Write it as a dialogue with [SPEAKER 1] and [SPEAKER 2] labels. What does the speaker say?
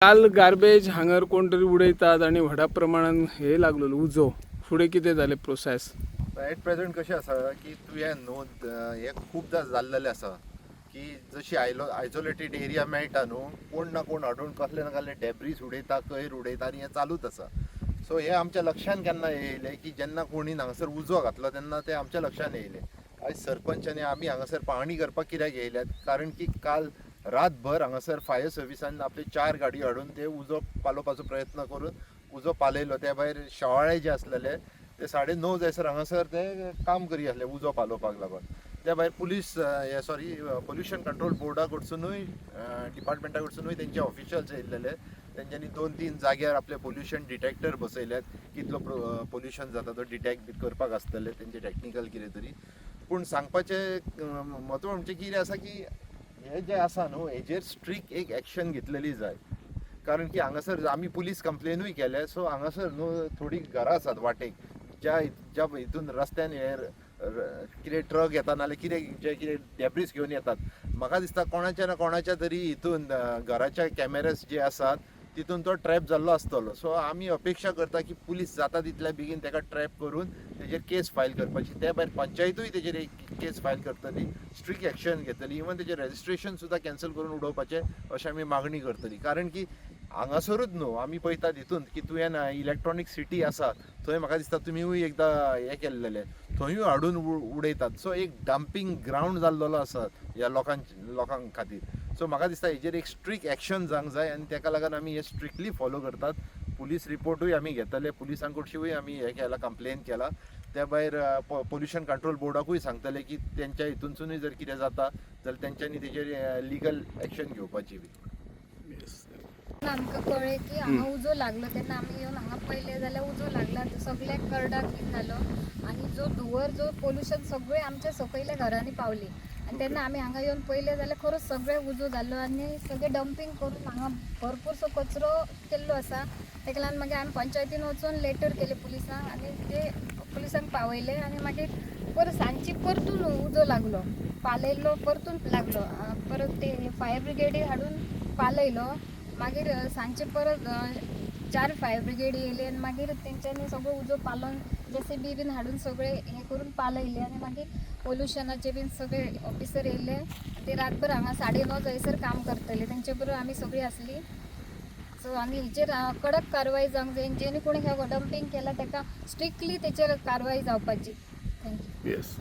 [SPEAKER 1] काल गार्बेज हांगर कोण तरी उडयतात आणि व्हडा प्रमाणात हे लागलेलो उजो फुडें कितें जालें प्रोसेस
[SPEAKER 2] एट प्रेझेंट कशें आसा की तुवें न्हू हें खूबदां जाल्लेलें आसा की जशी आयसोलेटेड एरिया मेळटा न्हू कोण ना कोण हाडून कसले ना कसले डेब्रीज उडयता कोयर उडयता आनी हें चालूच आसा. सो हे आमच्या लक्षांत केन्ना येयलें की जेन्ना कोणी हांगासर उजो घातलो तेन्ना तें आमच्या लक्षांत येयलें. आयज सरपंच आनी आमी हांगासर पाहणी करपाक कित्याक येयल्यात कारण की काल रातभर हांगासर फायर सर्विसान आपले 4 गाडयो हाडून ते उजो पालोवपाचो प्रयत्न करून उजो पालयलो. त्या भायर शेवाळे जे आसलेले ते 9:30 जायसर हांगासर ते काम करी आसले उजो पालोवपाक लागून. त्या भायर पुलीस पोल्युशन कंट्रोल बोर्डा कडसूनूय डिपार्टमेंटा कडसूनूय तेंचे ऑफिशियल्स येयल्लेले. तेंच्यांनी 2-3 जाग्यार आपले पोल्युशन डिटेक्टर बसयल्यात कितलो पोल्युशन जाता तो डिटेक्ट करपाक आसतले तेंचे टॅक्निकल कितें तरी. पूण सांगपाचें म्हत्व म्हणजे कितें आसा की हे जे आसा न्हू हेजेर स्ट्रिक्ट एक एक्शन घेतलेली जाय. कारण की हांगासर आमी पुलीस कंप्लेनूय केले. सो हांगासर न्हू थोडी घरां आसात वाटेक ज्या हितून रस्त्यान हे कितें ट्रक येता नाल्यार कितें डेब्रीज घेवन येतात. म्हाका दिसता कोणाच्या ना कोणाच्या तरी हितून घराच्या कॅमेराज जे आसात तितून तो ट्रॅप जाल्लो आसतलो. सो आमी अपेक्षा करता की पुलीस जाता तितल्या बेगीन ताका ट्रॅप करून तेजेर केस फायल करपाची. त्या भायर पंचायतूय तेजेर एक केस फायल करतली, स्ट्रिक्ट एक्शन घेतली. इवन तेजें रजिस्ट्रेशन सुद्दां कॅन्सल करून उडोवपाचें अशें आमी मागणी करतली. कारण की हांगासरूच न्हू आमी पळयतात हितून की तुवें इलेक्ट्रॉनीक सिटी आसा थंय म्हाका दिसता तुमीय एकदां हें केल्लेलें थंयूय हाडून उडयतात. सो एक डंपिंग ग्रावंड जाल्लो आसा ह्या लोकांक खातीर. सो म्हाका दिसता हेजेर एक स्ट्रिक्ट एक्शन जावंक जाय आनी ताका लागून आमी हे स्ट्रिक्टली फॉलो करतात. पुलीस रिपोर्टूय आमी घेतले, पुलिसां कडसूय आमी हें केलां, कंप्लेन केला. त्या भायर पोल्युशन कंट्रोल बोर्डाकूय सांगतले की तेंच्या हितूनसूनय जर कितें जाता जाल्यार तेंच्यांनी तेजेर लिगल एक्शन घेवपाची बी.
[SPEAKER 3] आमकां कळ्ळें की हांगा उजो लागलो तेन्ना आमी येवन हांगा पळयलें जाल्यार उजो लागला सगळ्याक करडाक बीन जालो आनी जो धुंवर जो पोल्युशन सगळें आमच्या सकयल्या घरांनी पावली. आनी तेन्ना आमी हांगा येवन पळयलें जाल्यार खरोच सगळें उजो जाल्लो आनी सगळें डंपींग करून हांगा भरपूरसो कचरो केल्लो आसा. ताका लागून मागीर आमी पंचायतीन वचून लेटर केले पुलिसांक आनी ते पुलिसांक पावयले आनी मागीर परत सांजची परतून उजो लागलो, पालयल्लो परतून लागलो. परत ते फायर ब्रिगेडी हाडून पालयलो. मागीर सांजचे परत 4 फायर ब्रिगेड येयले आनी मागीर तेंच्यांनी सगळो उजो पालोवन JCB बीन हाडून सगळे हे करून पालयले आनी मागीर पोल्युशनाचे बीन सगळे ऑफिसर येयले. ते रातभर हांगा 9:30 जायसर काम करतले. तेंचे बरोबर आमी सगळीं आसली. सो आनी हेचेर कडक कारवाय जावंक जाय. जेणे कोणी डंपिंग केला ताका स्ट्रिक्टली तेचेर कारवाय जावपाची. थँक्यू.
[SPEAKER 1] येस.